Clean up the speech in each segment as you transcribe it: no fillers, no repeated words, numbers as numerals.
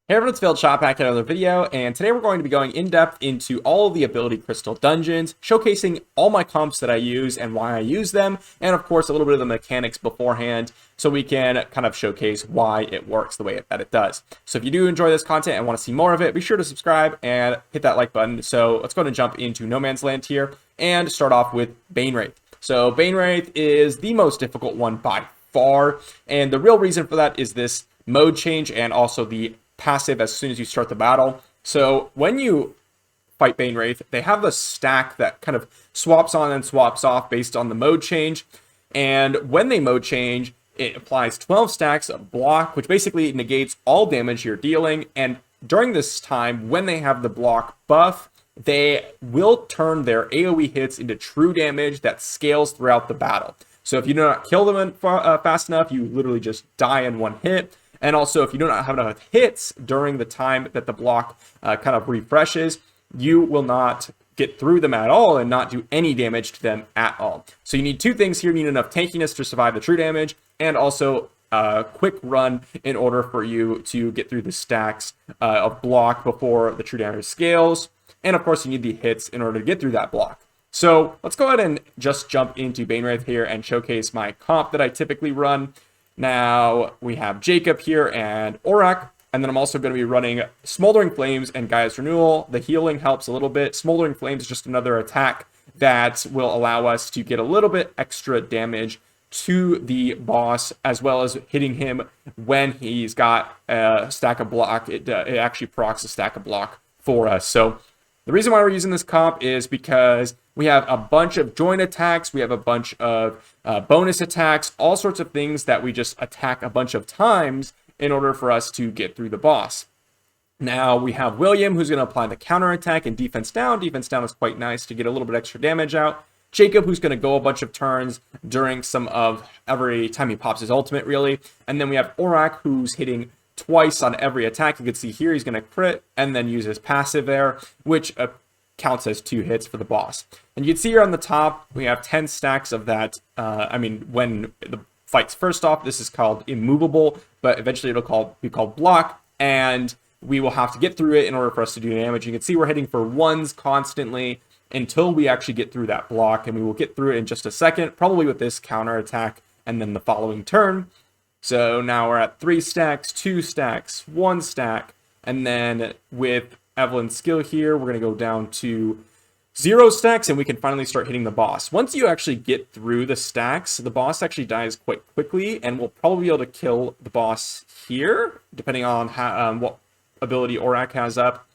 Hey everyone, it's Phil Shot back at another video, and today we're going to be going in depth into all of the ability crystal dungeons, showcasing all my comps that I use and why I use them, and of course a little bit of the mechanics beforehand, so we can kind of showcase why it works the way that it does. So if you do enjoy this content and want to see more of it, be sure to subscribe and hit that like button. So let's go ahead and jump into No Man's Land here and start off with Bane Wraith. So Bane Wraith is the most difficult one by far, and the real reason for that is this mode change and also the passive as soon as you start the battle. So when you fight Bane Wraith, they have the stack that kind of swaps on and swaps off based on the mode change. And when they mode change, it applies 12 stacks of block, which basically negates all damage you're dealing. And during this time, when they have the block buff, they will turn their AoE hits into true damage that scales throughout the battle. So if you do not kill them fast enough, you literally just die in one hit. And also, if you do not have enough hits during the time that the block kind of refreshes, you will not get through them at all and not do any damage to them at all. So you need two things here. You need enough tankiness to survive the true damage, and also a quick run in order for you to get through the stacks of block before the true damage scales. And of course, you need the hits in order to get through that block. So let's go ahead and just jump into Bane Wraith here and showcase my comp that I typically run. Now, we have Jacob here and Aurak, and then I'm also going to be running Smoldering Flames and Gaia's Renewal. The healing helps a little bit. Smoldering Flames is just another attack that will allow us to get a little bit extra damage to the boss, as well as hitting him when he's got a stack of block. It actually procs a stack of block for us. So the reason why we're using this comp is because we have a bunch of joint attacks, we have a bunch of bonus attacks, all sorts of things that we just attack a bunch of times in order for us to get through the boss. Now we have William, who's going to apply the counter attack and defense down. Defense down is quite nice to get a little bit extra damage out. Jacob, who's going to go a bunch of turns during every time he pops his ultimate, really. And then we have Aurak, who's hitting twice on every attack. You can see here he's going to crit and then use his passive there, which counts as 2 hits for the boss. And you can see here on the top, we have 10 stacks of that. When the fight's first off, this is called immovable, but eventually it'll be called block, and we will have to get through it in order for us to do damage. You can see we're hitting for 1s constantly until we actually get through that block, and we will get through it in just a second, probably with this counter attack and then the following turn. So now we're at 3 stacks, 2 stacks, 1 stack, and then with Evelyn's skill here, we're going to go down to 0 stacks, and we can finally start hitting the boss. Once you actually get through the stacks, the boss actually dies quite quickly, and we'll probably be able to kill the boss here, depending on what ability Aurak has up.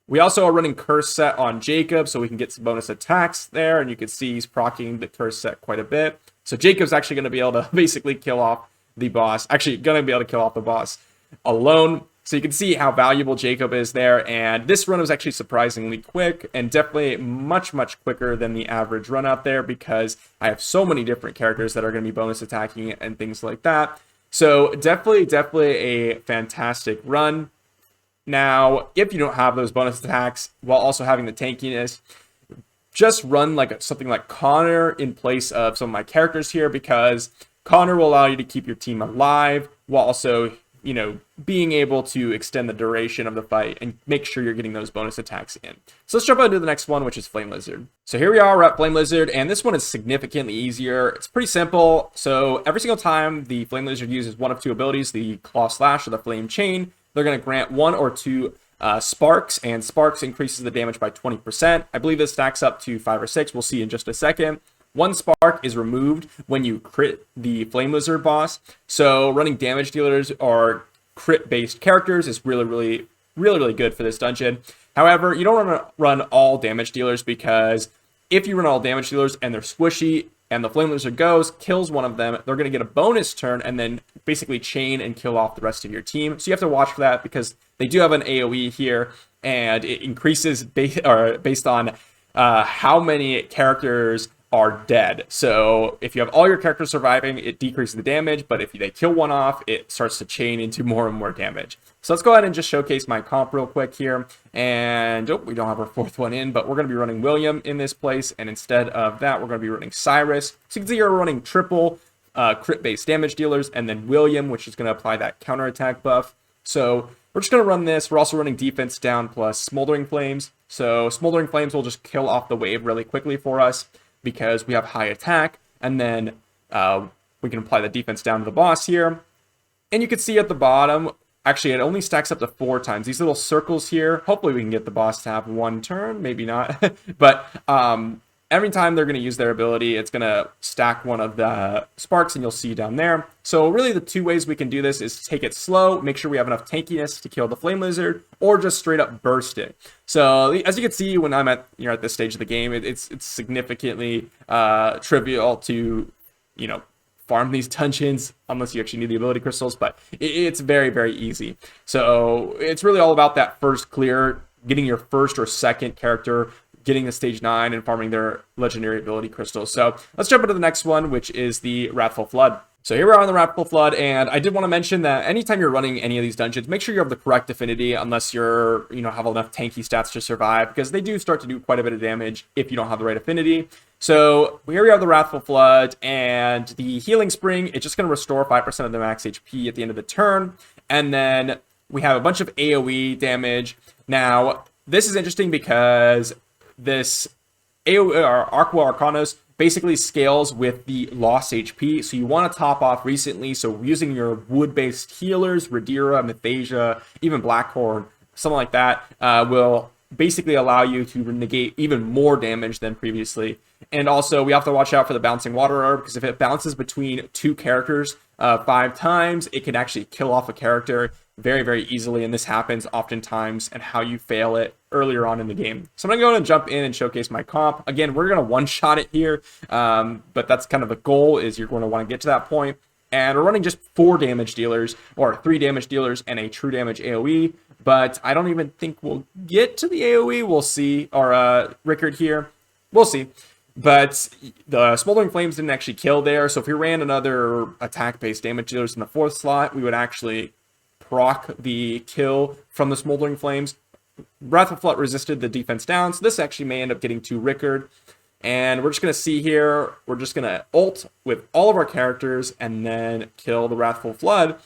We also are running Curse Set on Jacob, so we can get some bonus attacks there, and you can see he's proccing the Curse Set quite a bit. So Jacob's actually going to be able to basically kill off the boss. Actually, going to be able to kill off the boss alone. So you can see how valuable Jacob is there, and this run was actually surprisingly quick, and definitely much, much quicker than the average run out there, because I have so many different characters that are going to be bonus attacking and things like that. So definitely a fantastic run. Now, if you don't have those bonus attacks while also having the tankiness, just run something like Connor in place of some of my characters here, because Connor will allow you to keep your team alive while also, being able to extend the duration of the fight and make sure you're getting those bonus attacks in. So let's jump into the next one, which is Flame Lizard. So here we are, we're at Flame Lizard, and this one is significantly easier. It's pretty simple. So every single time the Flame Lizard uses one of 2 abilities, the Claw Slash or the Flame Chain, they're going to grant 1 or 2 sparks, and sparks increases the damage by 20%. I believe this stacks up to 5 or 6. We'll see in just a second. 1 spark is removed when you crit the Flame Lizard boss. So running damage dealers or crit-based characters is really good for this dungeon. However, you don't want to run all damage dealers, because if you run all damage dealers and they're squishy and the Flame Lizard kills one of them, they're going to get a bonus turn and then basically chain and kill off the rest of your team. So you have to watch for that, because they do have an AoE here, and it increases based on how many characters are dead. So if you have all your characters surviving, it decreases the damage, but if they kill one off, it starts to chain into more and more damage. So let's go ahead and just showcase my comp real quick here. And we don't have our 4th one in, but we're going to be running William in this place, and instead of that, we're going to be running Cyrus. So you can see here we're running triple crit-based damage dealers, and then William, which is going to apply that counterattack buff. So We're just going to run this. We're also running defense down plus Smoldering Flames. So Smoldering Flames will just kill off the wave really quickly for us because we have high attack. And then we can apply the defense down to the boss here. And you can see at the bottom, actually it only stacks up to 4 times. These little circles here, hopefully we can get the boss to have 1 turn, maybe not. But every time they're going to use their ability, it's going to stack one of the sparks, and you'll see down there. So really the 2 ways we can do this is take it slow, make sure we have enough tankiness to kill the flame lizard, or just straight up burst it. So as you can see, when I'm at this stage of the game, it's significantly trivial to farm these dungeons unless you actually need the ability crystals, but it's very, very easy. So it's really all about that first clear, getting your first or second character, getting to stage 9 and farming their legendary ability crystals. So let's jump into the next one, which is the Wrathful Flood. So here we are on the Wrathful Flood, and I did want to mention that anytime you're running any of these dungeons, make sure you have the correct affinity unless you're, have enough tanky stats to survive, because they do start to do quite a bit of damage if you don't have the right affinity. So here we have the Wrathful Flood, and the Healing Spring, it's just going to restore 5% of the max HP at the end of the turn, and then we have a bunch of AoE damage. Now, this is interesting because this AoE, or Aqua Arcanos, basically scales with the lost HP, so you want to top off recently. So using your wood-based healers, Radira, Mythasia, even Blackhorn, something like that, will basically allow you to negate even more damage than previously. And also, we have to watch out for the Bouncing Water Orb, because if it bounces between 2 characters 5 times, it can actually kill off a character very, very easily, and this happens oftentimes and how you fail it earlier on in the game. So I'm going to jump in and showcase my comp. Again, we're going to one-shot it here, but that's kind of the goal, is you're going to want to get to that point. And we're running just 4 damage dealers, or 3 damage dealers and a true damage AoE, but I don't even think we'll get to the AoE. We'll see, or Rickard here. We'll see. But the Smoldering Flames didn't actually kill there, so if we ran another attack-based damage dealers in the 4th slot, we would actually proc the kill from the Smoldering Flames. Wrathful Flood resisted the defense down, so this actually may end up getting to Rickard. And we're just going to see here, we're just going to ult with all of our characters and then kill the Wrathful Flood.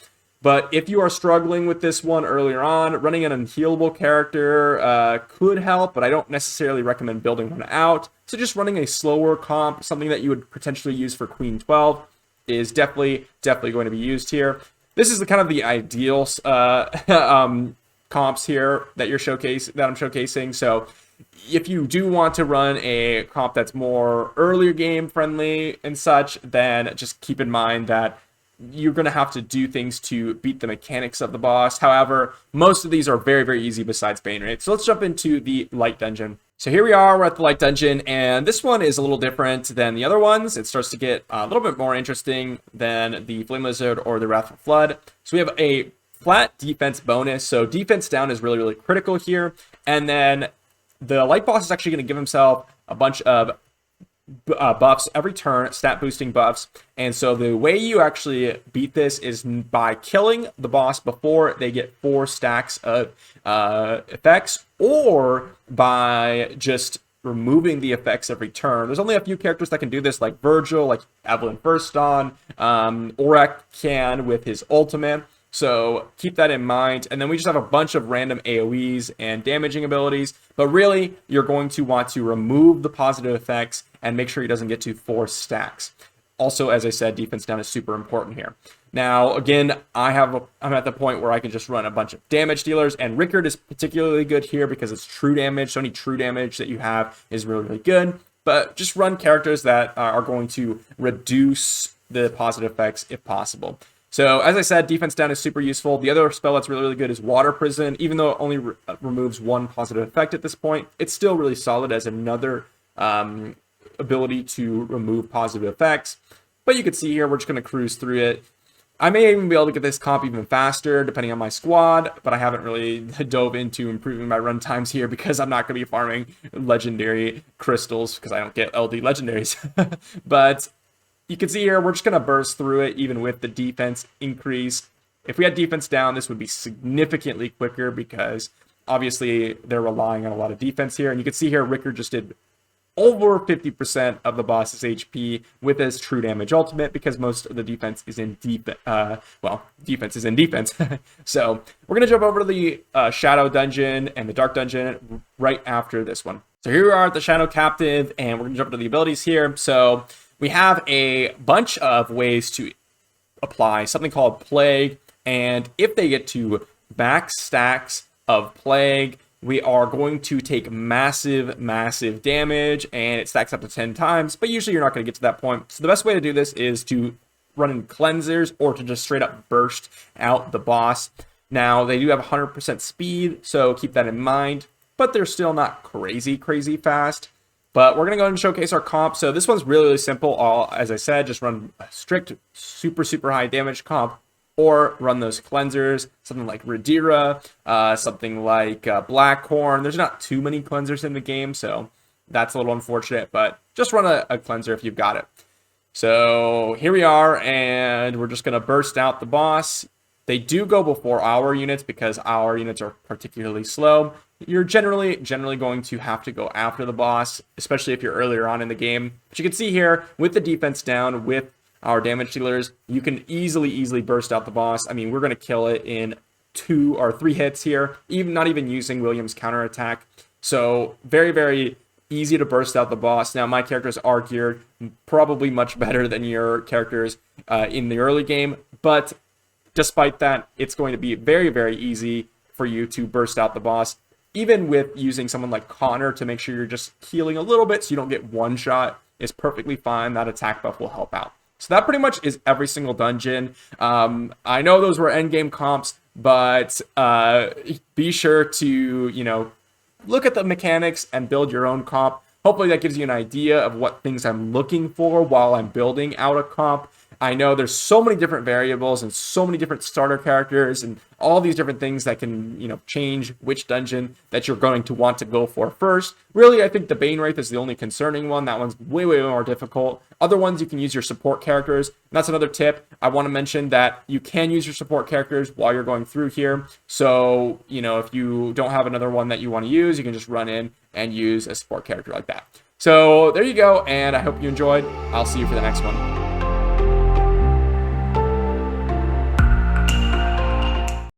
But if you are struggling with this one earlier on, running an unhealable character could help, but I don't necessarily recommend building one out. So just running a slower comp, something that you would potentially use for Queen 12, is definitely going to be used here. This is kind of the ideal comps here that I'm showcasing. So if you do want to run a comp that's more earlier game friendly and such, then just keep in mind that you're going to have to do things to beat the mechanics of the boss. However, most of these are very, very easy besides Bane, right? So let's jump into the Light Dungeon. So here we are, we're at the Light Dungeon, and this one is a little different than the other ones. It starts to get a little bit more interesting than the Flame Lizard or the Wrathful Flood. So we have a flat defense bonus. So defense down is really, really critical here. And then the Light Boss is actually going to give himself a bunch of buffs every turn, stat boosting buffs. And so the way you actually beat this is by killing the boss before they get 4 stacks of effects, or by just removing the effects every turn. There's only a few characters that can do this, like Virgil, like Evelyn First Dawn, Aurek can with his ultimate. So keep that in mind. And then we just have a bunch of random AoEs and damaging abilities. But really, you're going to want to remove the positive effects and make sure he doesn't get to 4 stacks. Also, as I said, defense down is super important here. Now, again, I'm at the point where I can just run a bunch of damage dealers, and Rickard is particularly good here because it's true damage. So any true damage that you have is really, really good. But just run characters that are going to reduce the positive effects if possible. So, as I said, defense down is super useful. The other spell that's really, really good is Water Prison. Even though it only removes 1 positive effect at this point, it's still really solid as another ability to remove positive effects. But you can see here, we're just going to cruise through it. I may even be able to get this comp even faster, depending on my squad, but I haven't really dove into improving my run times here because I'm not going to be farming legendary crystals because I don't get LD legendaries. But you can see here, we're just going to burst through it, even with the defense increase. If we had defense down, this would be significantly quicker because obviously they're relying on a lot of defense here. And you can see here, Rickard just did over 50% of the boss's HP with his true damage ultimate, because most of the defense is in defense is in defense. So we're gonna jump over to the Shadow Dungeon and the Dark Dungeon right after this one. So here we are at the Shadow Captive, and we're gonna jump to the abilities here. So we have a bunch of ways to apply something called Plague, and if they get to max stacks of Plague, we are going to take massive damage, and it stacks up to 10 times, but usually you're not going to get to that point. So the best way to do this is to run in cleansers, or to just straight up burst out the boss. Now, they do have 100% speed, so keep that in mind, but they're still not crazy fast. But we're going to go ahead and showcase our comp. So this one's really simple. As I said, just run a strict super high damage comp, or run those cleansers, something like Radira, something like Blackhorn. There's not too many cleansers in the game, so that's a little unfortunate, but just run a cleanser if you've got it. So here we are, and we're just going to burst out the boss. They do go before our units because our units are particularly slow. You're generally going to have to go after the boss, especially if you're earlier on in the game. But you can see here, with the defense down, with our damage dealers, you can easily burst out the boss. I mean, we're going to kill it in 2 or 3 hits here, not even using William's counterattack. So very easy to burst out the boss. Now, my characters are geared probably much better than your characters in the early game, but despite that, it's going to be very easy for you to burst out the boss, even with using someone like Connor to make sure you're just healing a little bit so you don't get one shot. Is perfectly fine. That attack buff will help out. So that pretty much is every single dungeon. I know those were endgame comps, but be sure to, look at the mechanics and build your own comp. Hopefully that gives you an idea of what things I'm looking for while I'm building out a comp. I know there's so many different variables and so many different starter characters and all these different things that can, change which dungeon that you're going to want to go for first. Really, I think the Bane Wraith is the only concerning one. That one's way more difficult. Other ones, you can use your support characters. And that's another tip. I want to mention that you can use your support characters while you're going through here. So, if you don't have another one that you want to use, you can just run in and use a support character like that. So there you go, and I hope you enjoyed. I'll see you for the next one.